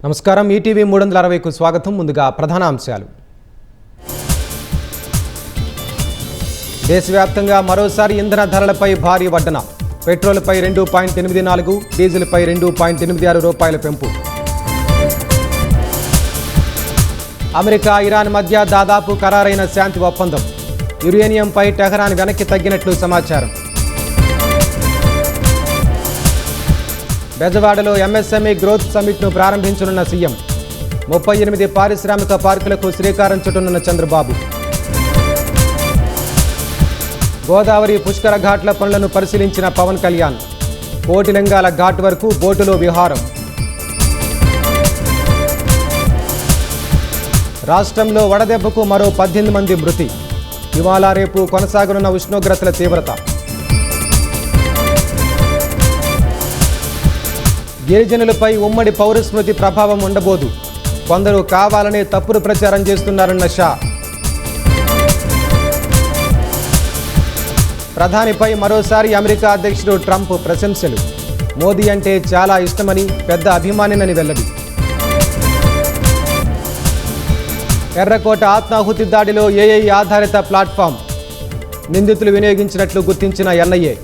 నమస్కారం ఈటీవీ 360కు స్వాగతం. ముందుగా ప్రధాన అంశాలు. దేశవ్యాప్తంగా మరోసారి ఇంధన ధరలపై భారీ వడ్డన. పెట్రోల్పై 2.84, డీజిల్పై 2.86 రూపాయల పెంపు. అమెరికా ఇరాన్ మధ్య దాదాపు ఖరారైన శాంతి ఒప్పందం. యురేనియంపై టెహరాన్ వెనక్కి తగ్గినట్లు సమాచారం. బెజవాడలో ఎంఎస్ఎంఈ గ్రోత్ సమిట్ను ప్రారంభించనున్న సీఎం. 38 పారిశ్రామిక పార్కులకు శ్రీకారం చుట్టనున్న చంద్రబాబు. గోదావరి పుష్కర ఘాట్ల పనులను పరిశీలించిన పవన్ కళ్యాణ్. కోటిలింగాల ఘాట్ వరకు బోటులో విహారం. రాష్ట్రంలో వడదెబ్బకు మరో 18 మంది మృతి. ఇవాళ రేపు కొనసాగనున్న ఉష్ణోగ్రతల తీవ్రత. గిరిజనులపై ఉమ్మడి పౌరస్మృతి ప్రభావం ఉండబోదు. కొందరు కావాలనే తప్పుడు ప్రచారం చేస్తున్నారన్న షా. ప్రధానిపై మరోసారి అమెరికా అధ్యక్షుడు ట్రంప్ ప్రశంసలు. మోదీ అంటే చాలా ఇష్టమని, పెద్ద అభిమానినని వెల్లడి. ఎర్రకోట ఆత్మాహుతి దాడిలో ఏఐ ఆధారిత ప్లాట్ఫామ్ నిందితులు వినియోగించినట్లు గుర్తించిన ఎన్ఐఏ.